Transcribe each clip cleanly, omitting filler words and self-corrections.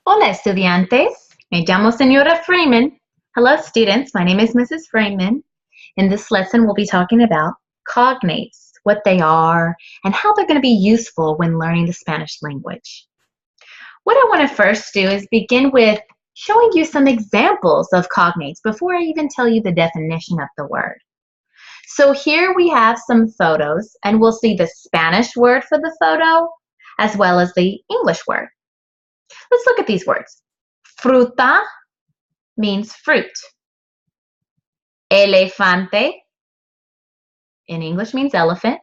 Hola, estudiantes. Me llamo Señora Freeman. Hello, students. My name is Mrs. Freeman. In this lesson, we'll be talking about cognates, what they are, and how they're going to be useful when learning the Spanish language. What I want to first do is begin with showing you some examples of cognates before I even tell you the definition of the word. So here we have some photos, and we'll see the Spanish word for the photo as well as the English word. Let's look at these words. Fruta means fruit. Elefante in English means elephant.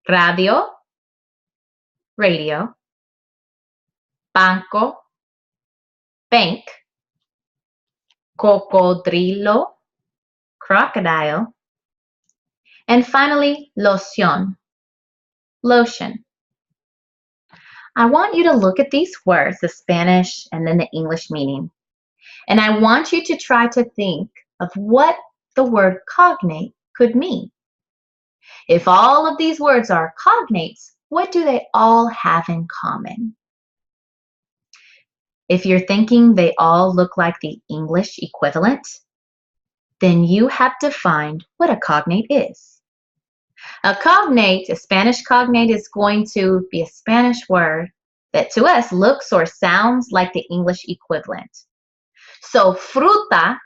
Radio, radio. Banco, bank. Cocodrilo, crocodile. And finally, loción, lotion. I want you to look at these words, the Spanish and then the English meaning. And I want you to try to think of what the word cognate could mean. If all of these words are cognates, what do they all have in common? If you're thinking they all look like the English equivalent, then you have defined what a cognate is. A cognate, a Spanish cognate, is going to be a Spanish word that to us looks or sounds like the English equivalent. So fruta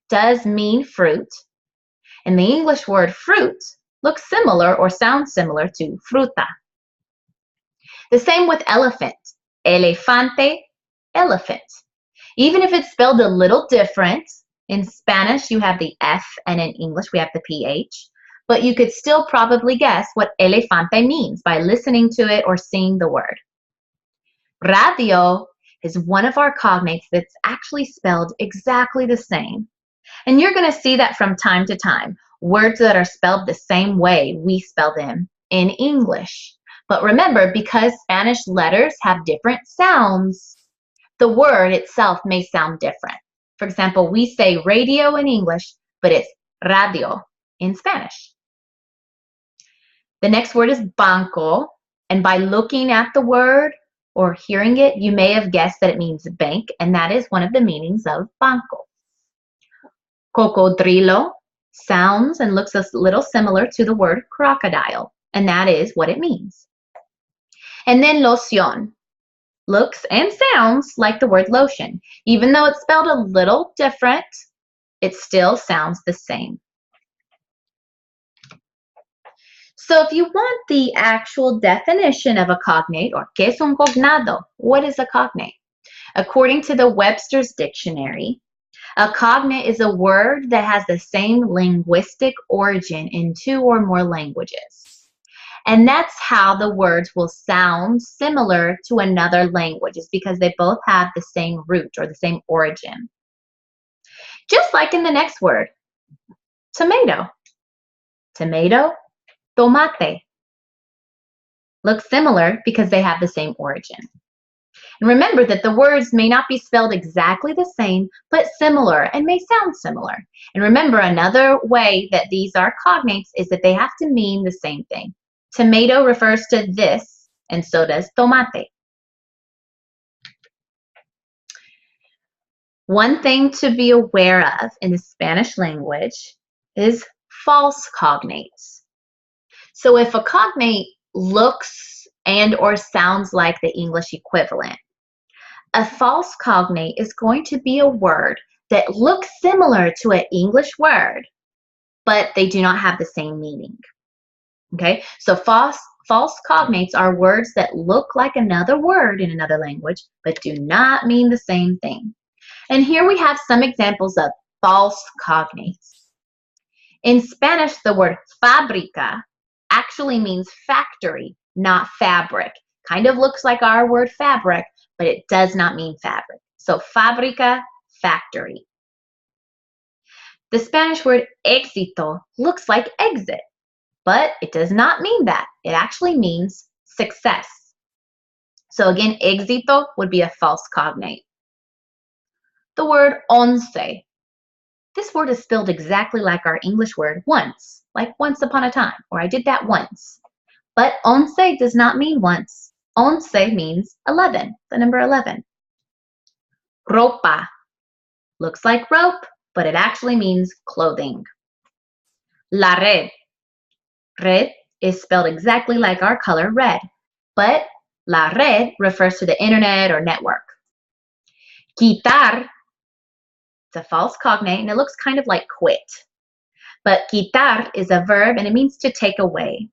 does mean fruit, and the English word fruit looks similar or sounds similar to fruta. The same with elephant. Elefante, elephant. Even if it's spelled a little different, in Spanish you have the F and in English we have the PH, but you could still probably guess what elefante means by listening to it or seeing the word. Radio is one of our cognates that's actually spelled exactly the same. And you're going to see that from time to time. Words that are spelled the same way we spell them in English. But remember, because Spanish letters have different sounds, the word itself may sound different. For example, we say radio in English, but it's radio in Spanish. The next word is banco, and by looking at the word or hearing it, you may have guessed that it means bank, and that is one of the meanings of banco. Cocodrilo sounds and looks a little similar to the word crocodile, and that is what it means. And then loción looks and sounds like the word lotion. Even though it's spelled a little different, it still sounds the same. So if you want the actual definition of a cognate, or ¿qué es un cognado? What is a cognate? According to the Webster's Dictionary, a cognate is a word that has the same linguistic origin in two or more languages. And that's how the words will sound similar to another language, is because they both have the same root or the same origin. Just like in the next word, tomato. Tomato, tomate. Look similar because they have the same origin. And remember that the words may not be spelled exactly the same, but similar and may sound similar. And remember, another way that these are cognates is that they have to mean the same thing. Tomato refers to this, and so does tomate. One thing to be aware of in the Spanish language is false cognates. So if a cognate looks and or sounds like the English equivalent, a false cognate is going to be a word that looks similar to an English word, but they do not have the same meaning. Okay, so false cognates are words that look like another word in another language, but do not mean the same thing. And here we have some examples of false cognates. In Spanish, the word fábrica actually means factory, not fabric. Kind of looks like our word fabric, but it does not mean fabric. So fábrica, factory. The Spanish word éxito looks like exit, but it does not mean that. It actually means success. So again, éxito would be a false cognate. The word once. This word is spelled exactly like our English word once, like once upon a time, or I did that once. But once does not mean once. Once means 11, the number 11. Ropa looks like rope, but it actually means clothing. La red. Red is spelled exactly like our color red, but la red refers to the internet or network. Quitar, it's a false cognate and it looks kind of like quit. But quitar is a verb and it means to take away.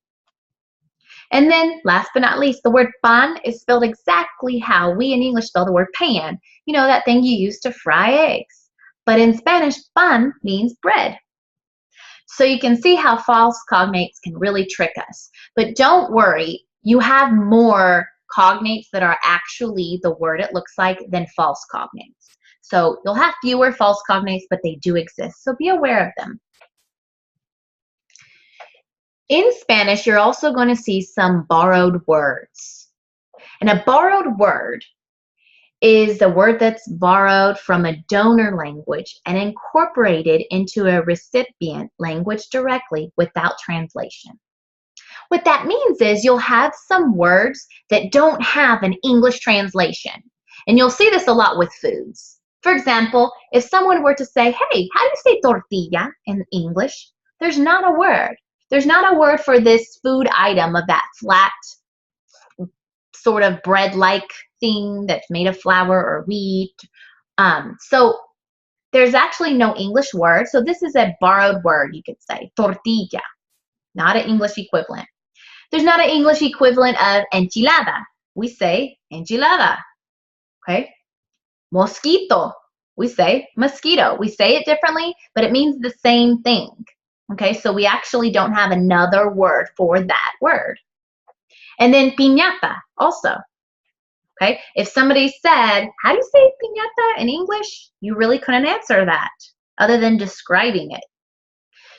And then last but not least, the word pan is spelled exactly how we in English spell the word pan. You know, that thing you use to fry eggs. But in Spanish, pan means bread. So you can see how false cognates can really trick us. But don't worry, you have more cognates that are actually the word it looks like than false cognates. So you'll have fewer false cognates, but they do exist. So be aware of them. In Spanish, you're also going to see some borrowed words. And a borrowed word is a word that's borrowed from a donor language and incorporated into a recipient language directly without translation. What that means is you'll have some words that don't have an English translation. And you'll see this a lot with foods. For example, if someone were to say, hey, how do you say tortilla in English? There's not a word. There's not a word for this food item of that flat sort of bread-like thing that's made of flour or wheat. So there's actually no English word. So this is a borrowed word, you could say, tortilla, not an English equivalent. There's not an English equivalent of enchilada. We say enchilada, okay? Mosquito, we say mosquito. We say it differently, but it means the same thing, okay? So we actually don't have another word for that word. And then piñata also, okay? If somebody said, how do you say piñata in English? You really couldn't answer that other than describing it.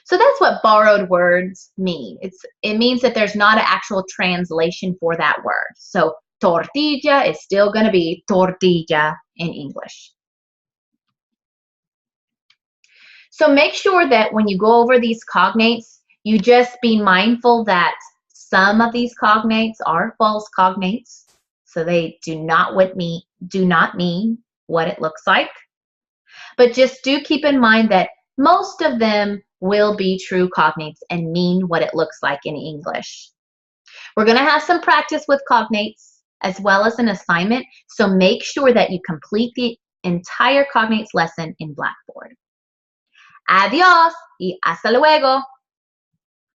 So that's what borrowed words mean. It means that there's not an actual translation for that word. So tortilla is still going to be tortilla in English. So make sure that when you go over these cognates, you just be mindful that some of these cognates are false cognates. So they do not mean what it looks like. But just do keep in mind that most of them will be true cognates and mean what it looks like in English. We're going to have some practice with cognates as well as an assignment, so make sure that you complete the entire cognates lesson in Blackboard. Adiós y hasta luego.